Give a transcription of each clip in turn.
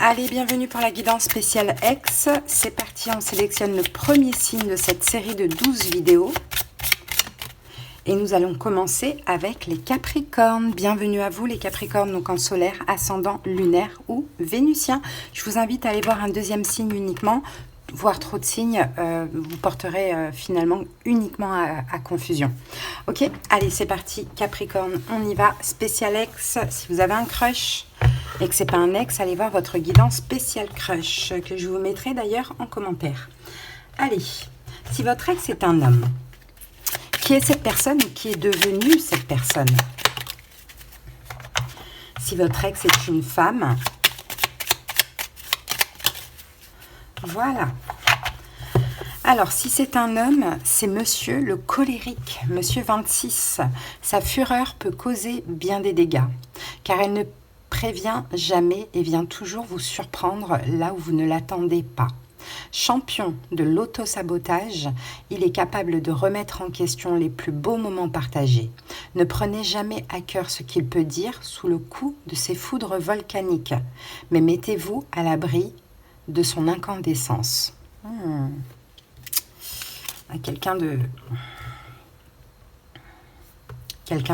Allez, bienvenue pour la guidance spéciale X. C'est parti, on sélectionne le premier signe de cette série de 12 vidéos. Et nous allons commencer avec les Capricornes. Bienvenue à vous les Capricornes, donc en solaire, ascendant, lunaire ou vénusien. Je vous invite à aller voir un deuxième signe uniquement. Voir trop de signes, vous porterez finalement uniquement à confusion. Ok, allez, c'est parti, Capricorne, on y va. Spécial ex, si vous avez un crush et que ce n'est pas un ex, allez voir votre guidance spécial crush, que je vous mettrai d'ailleurs en commentaire. Allez, si votre ex est un homme, qui est cette personne ou qui est devenue cette personne? Si votre ex est une femme, voilà. Alors, si c'est un homme, c'est monsieur le colérique, monsieur 26. Sa fureur peut causer bien des dégâts, car elle ne prévient jamais et vient toujours vous surprendre là où vous ne l'attendez pas. Champion de l'autosabotage, il est capable de remettre en question les plus beaux moments partagés. Ne prenez jamais à cœur ce qu'il peut dire sous le coup de ses foudres volcaniques, mais mettez-vous à l'abri de son incandescence. Quelqu'un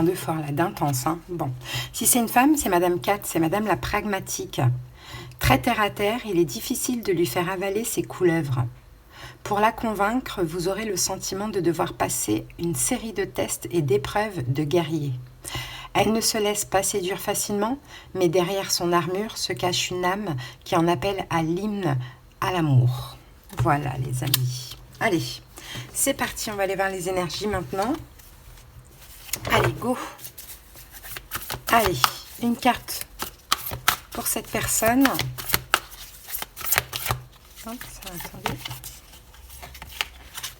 de fort là, d'intense. Hein. Bon, si c'est une femme, c'est Madame 4, c'est Madame la pragmatique. Très terre à terre, il est difficile de lui faire avaler ses couleuvres. Pour la convaincre, vous aurez le sentiment de devoir passer une série de tests et d'épreuves de guerrier. Elle ne se laisse pas séduire facilement, mais derrière son armure se cache une âme qui en appelle à l'hymne à l'amour. Voilà les amis. Allez, c'est parti, on va aller voir les énergies maintenant. Allez, go. Allez, une carte pour cette personne. Hop, ça, attendez.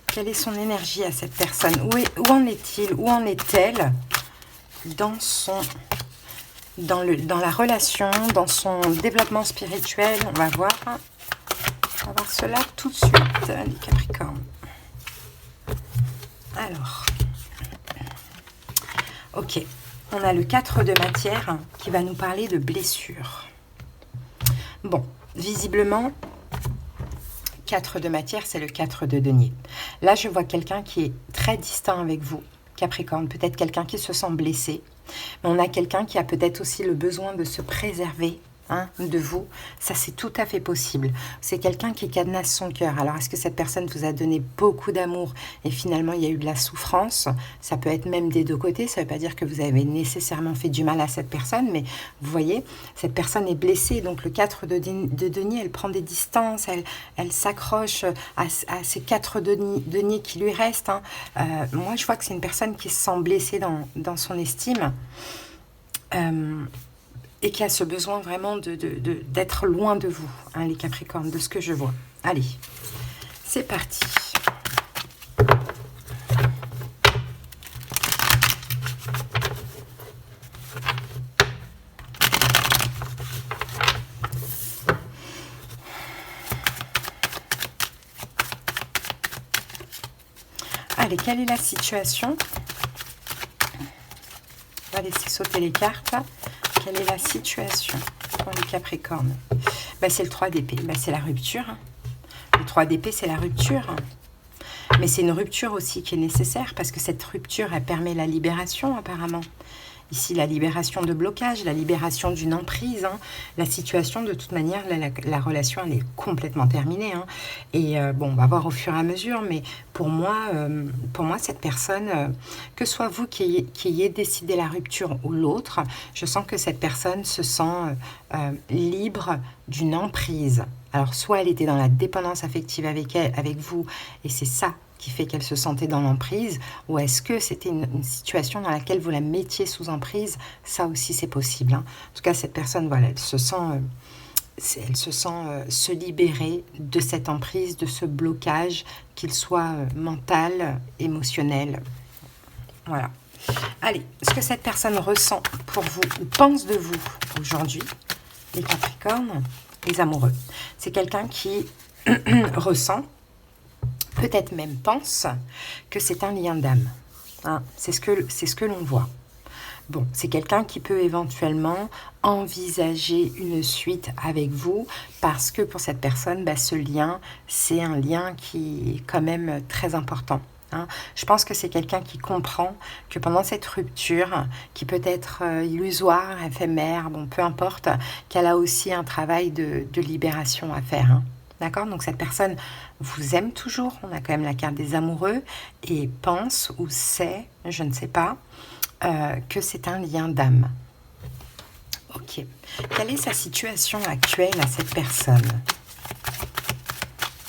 Quelle est son énergie à cette personne? Où en est-il? Où en est-elle dans la relation, dans son développement spirituel? On va voir cela tout de suite, les Capricornes. Alors, ok, on a le 4 de matière qui va nous parler de blessures. Bon, visiblement, 4 de matière, c'est le 4 de denier. Là, je vois quelqu'un qui est très distant avec vous, Capricorne, peut-être quelqu'un qui se sent blessé, mais on a quelqu'un qui a peut-être aussi le besoin de se préserver de vous. Ça, c'est tout à fait possible. C'est quelqu'un qui cadenasse son cœur. Alors, est-ce que cette personne vous a donné beaucoup d'amour et finalement, il y a eu de la souffrance? Ça peut être même des deux côtés. Ça ne veut pas dire que vous avez nécessairement fait du mal à cette personne, mais vous voyez, cette personne est blessée. Donc, le 4 de denier, elle prend des distances, elle s'accroche à ces 4 deniers qui lui restent. Moi, je vois que c'est une personne qui se sent blessée dans son estime. Et qui a ce besoin vraiment d'être loin de vous, les Capricornes, de ce que je vois. Allez, c'est parti. Allez, quelle est la situation? On va laisser sauter les cartes. Quelle est la situation pour les Capricornes? C'est le 3 d'épée, c'est la rupture. Le 3 d'épée, c'est la rupture. Mais c'est une rupture aussi qui est nécessaire parce que cette rupture, elle permet la libération apparemment. Ici, la libération de blocage, la libération d'une emprise. La situation, de toute manière, la relation, elle est complètement terminée. Et bon, on va voir au fur et à mesure. Mais pour moi cette personne, que ce soit vous qui ayez décidé la rupture ou l'autre, je sens que cette personne se sent libre d'une emprise. Alors, soit elle était dans la dépendance affective avec vous, et c'est ça qui fait qu'elle se sentait dans l'emprise, ou est-ce que c'était une situation dans laquelle vous la mettiez sous emprise? Ça aussi, c'est possible. En tout cas, cette personne, voilà, elle se sent se libérer de cette emprise, de ce blocage, qu'il soit mental, émotionnel. Voilà. Allez, ce que cette personne ressent pour vous, ou pense de vous aujourd'hui, les Capricornes, les amoureux, c'est quelqu'un qui ressent, peut-être même pense que c'est un lien d'âme. C'est ce que l'on voit. Bon, c'est quelqu'un qui peut éventuellement envisager une suite avec vous parce que pour cette personne, bah, ce lien, c'est un lien qui est quand même très important. Hein. Je pense que c'est quelqu'un qui comprend que pendant cette rupture, qui peut être illusoire, éphémère, bon, peu importe, qu'elle a aussi un travail de libération à faire. Hein. D'accord? Donc cette personne vous aime toujours, on a quand même la carte des amoureux, et pense ou sait, je ne sais pas, que c'est un lien d'âme. Ok. Quelle est sa situation actuelle à cette personne?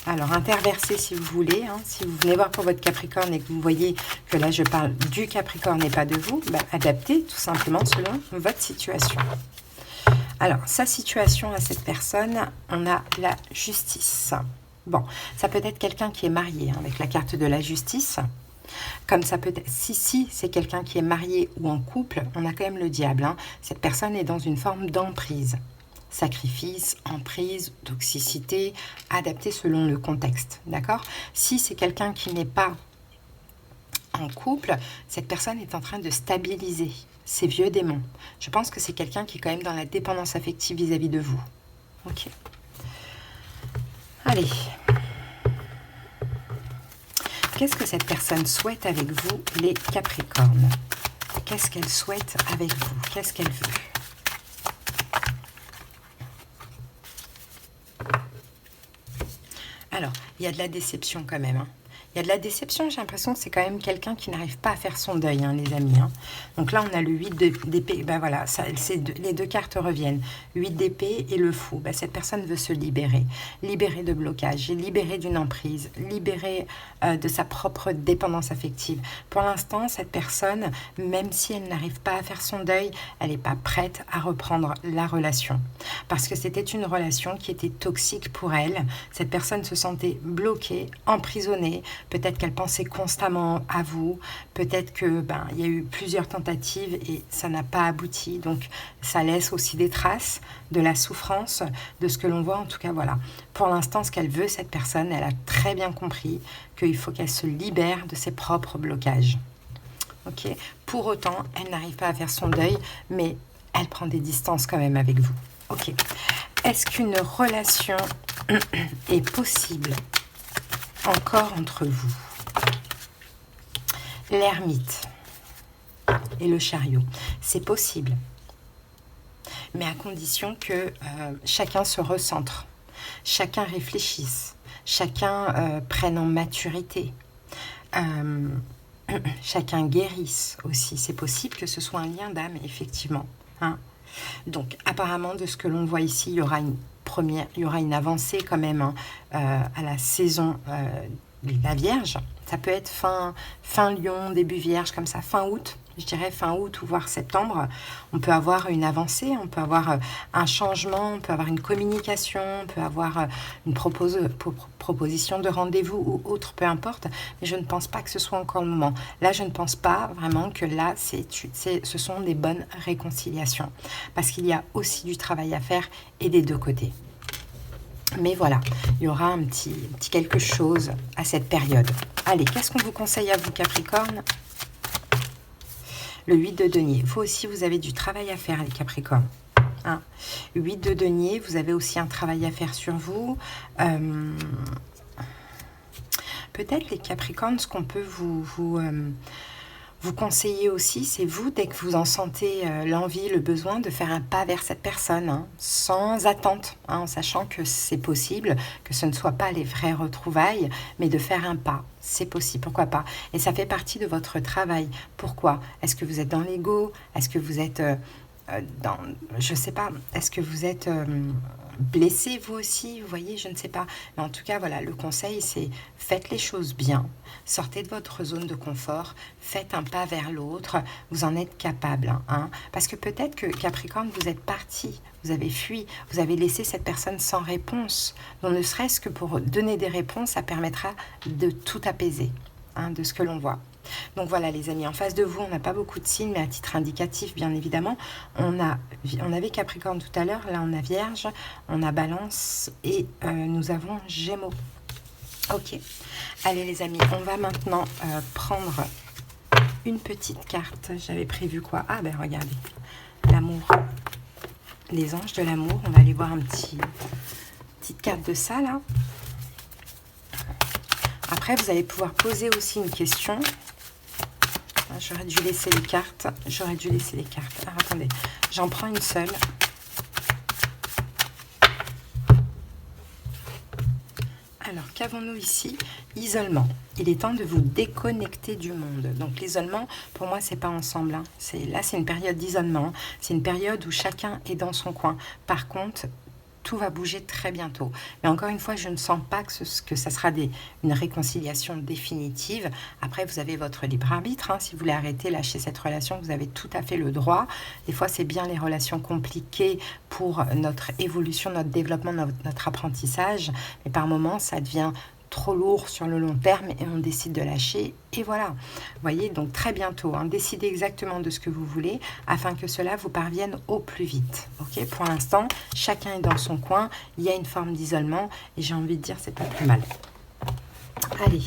Alors, interversez si vous voulez. Hein. Si vous venez voir pour votre Capricorne et que vous voyez que là, je parle du Capricorne et pas de vous, bah, adaptez tout simplement selon votre situation. Alors, sa situation à cette personne, on a la justice. Bon, ça peut être quelqu'un qui est marié, hein, avec la carte de la justice. Comme ça peut être, si c'est quelqu'un qui est marié ou en couple, on a quand même le diable. Hein. Cette personne est dans une forme d'emprise. Sacrifice, emprise, toxicité, adapté selon le contexte, d'accord? Si c'est quelqu'un qui n'est pas en couple, cette personne est en train de stabiliser ses vieux démons. Je pense que c'est quelqu'un qui est quand même dans la dépendance affective vis-à-vis de vous. Ok. Allez. Qu'est-ce que cette personne souhaite avec vous, les Capricornes? Qu'est-ce qu'elle souhaite avec vous? Qu'est-ce qu'elle veut? Alors, il y a de la déception quand même. Hein. Il y a de la déception, j'ai l'impression que c'est quand même quelqu'un qui n'arrive pas à faire son deuil, hein, les amis. Hein. Donc là, on a le 8 d'épée. Ben voilà, les deux cartes reviennent. 8 d'épée et le fou. Ben, cette personne veut se libérer. Libérer de blocage, libérer d'une emprise, libérer de sa propre dépendance affective. Pour l'instant, cette personne, même si elle n'arrive pas à faire son deuil, elle n'est pas prête à reprendre la relation. Parce que c'était une relation qui était toxique pour elle. Cette personne se sentait bloquée, emprisonnée. Peut-être qu'elle pensait constamment à vous, peut-être que il y a eu plusieurs tentatives et ça n'a pas abouti, donc ça laisse aussi des traces de la souffrance, de ce que l'on voit. En tout cas, voilà. Pour l'instant, ce qu'elle veut, cette personne, elle a très bien compris qu'il faut qu'elle se libère de ses propres blocages. Ok. Pour autant, elle n'arrive pas à faire son deuil, mais elle prend des distances quand même avec vous. Ok. Est-ce qu'une relation est possible encore entre vous? L'ermite et le chariot, c'est possible, mais à condition que chacun se recentre, chacun réfléchisse, chacun prenne en maturité, chacun guérisse aussi. C'est possible que ce soit un lien d'âme, effectivement. Hein. Donc, apparemment, de ce que l'on voit ici, il y aura une avancée quand même hein, à la saison de la Vierge. Ça peut être fin Lion, début Vierge, comme ça, fin août. Je dirais fin août ou voire septembre, on peut avoir une avancée, on peut avoir un changement, on peut avoir une communication, on peut avoir une proposition de rendez-vous ou autre, peu importe. Mais je ne pense pas que ce soit encore le moment. Là, je ne pense pas vraiment que là, ce sont des bonnes réconciliations. Parce qu'il y a aussi du travail à faire et des deux côtés. Mais voilà, il y aura un petit quelque chose à cette période. Allez, qu'est-ce qu'on vous conseille à vous, Capricorne ? Le 8 de denier. Vous aussi, vous avez du travail à faire, les Capricornes. Hein. 8 de denier, vous avez aussi un travail à faire sur vous. Peut-être, les Capricornes, ce qu'on peut vous conseiller aussi, c'est vous, dès que vous en sentez l'envie, le besoin, de faire un pas vers cette personne, hein, sans attente, hein, en sachant que c'est possible, que ce ne soit pas les vraies retrouvailles, mais de faire un pas. C'est possible, pourquoi pas? Et ça fait partie de votre travail. Pourquoi? Est-ce que vous êtes dans l'ego? Est-ce que vous êtes dans... Je sais pas. Est-ce que vous êtes blessé, vous aussi? Vous voyez, je ne sais pas. Mais en tout cas, voilà, le conseil, c'est faites les choses bien. Sortez de votre zone de confort. Faites un pas vers l'autre. Vous en êtes capable. Hein, parce que peut-être que, Capricorne, vous êtes parti. Vous avez fui. Vous avez laissé cette personne sans réponse. Donc, ne serait-ce que pour donner des réponses, ça permettra de tout apaiser, hein, de ce que l'on voit. Donc voilà, les amis, en face de vous, on n'a pas beaucoup de signes, mais à titre indicatif, bien évidemment, on avait Capricorne tout à l'heure, là on a Vierge, on a Balance et nous avons Gémeaux. Ok, allez les amis, on va maintenant prendre une petite carte. J'avais prévu quoi? Ah ben regardez, l'amour. Les anges de l'amour. On va aller voir petite carte de ça là. Après, vous allez pouvoir poser aussi une question. J'aurais dû laisser les cartes. J'aurais dû laisser les cartes. Alors, attendez, j'en prends une seule. Alors, qu'avons-nous ici? Isolement. Il est temps de vous déconnecter du monde. Donc, l'isolement, pour moi, c'est pas ensemble. Hein. Là, c'est une période d'isolement. C'est une période où chacun est dans son coin. Par contre, tout va bouger très bientôt. Mais encore une fois, je ne sens pas que ça sera une réconciliation définitive. Après, vous avez votre libre arbitre. Hein. Si vous voulez arrêter, lâcher cette relation, vous avez tout à fait le droit. Des fois, c'est bien les relations compliquées pour notre évolution, notre développement, notre apprentissage. Mais par moments, ça devient trop lourd sur le long terme et on décide de lâcher et voilà. Vous voyez, donc très bientôt, hein, décidez exactement de ce que vous voulez afin que cela vous parvienne au plus vite. Ok, pour l'instant, chacun est dans son coin, il y a une forme d'isolement et j'ai envie de dire c'est pas plus mal. Allez,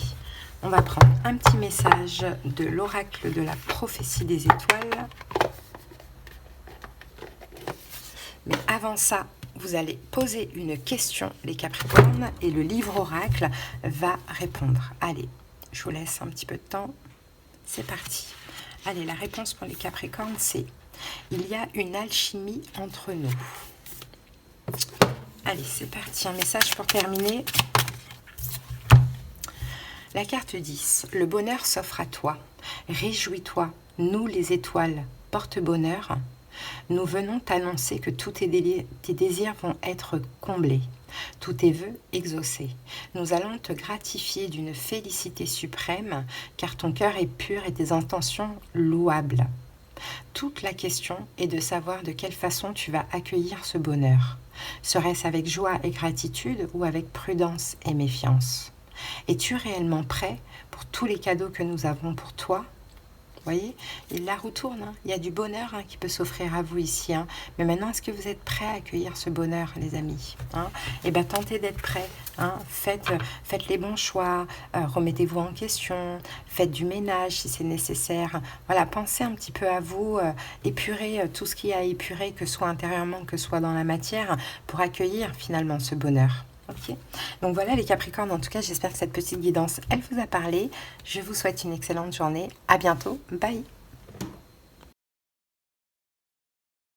on va prendre un petit message de l'oracle de la prophétie des étoiles. Mais avant ça, vous allez poser une question, les Capricornes, et le livre oracle va répondre. Allez, je vous laisse un petit peu de temps. C'est parti. Allez, la réponse pour les Capricornes, c'est « Il y a une alchimie entre nous ». Allez, c'est parti. Un message pour terminer. La carte 10. Le bonheur s'offre à toi. Réjouis-toi. Nous, les étoiles, porte-bonheur. Nous venons t'annoncer que tous tes désirs vont être comblés, tous tes vœux exaucés. Nous allons te gratifier d'une félicité suprême, car ton cœur est pur et tes intentions louables. Toute la question est de savoir de quelle façon tu vas accueillir ce bonheur. Serait-ce avec joie et gratitude ou avec prudence et méfiance? Es-tu réellement prêt pour tous les cadeaux que nous avons pour toi? Vous voyez, la roue tourne, hein. Il y a du bonheur hein, qui peut s'offrir à vous ici. Hein. Mais maintenant, est-ce que vous êtes prêts à accueillir ce bonheur, les amis hein? Eh bien, tentez d'être prêts. Hein. Faites les bons choix, remettez-vous en question, faites du ménage si c'est nécessaire. Voilà, pensez un petit peu à vous, épurez tout ce qu'il y a à épurer, que ce soit intérieurement, que ce soit dans la matière, pour accueillir finalement ce bonheur. Ok, donc voilà les Capricornes, en tout cas j'espère que cette petite guidance elle vous a parlé. Je vous souhaite une excellente journée, à bientôt, bye.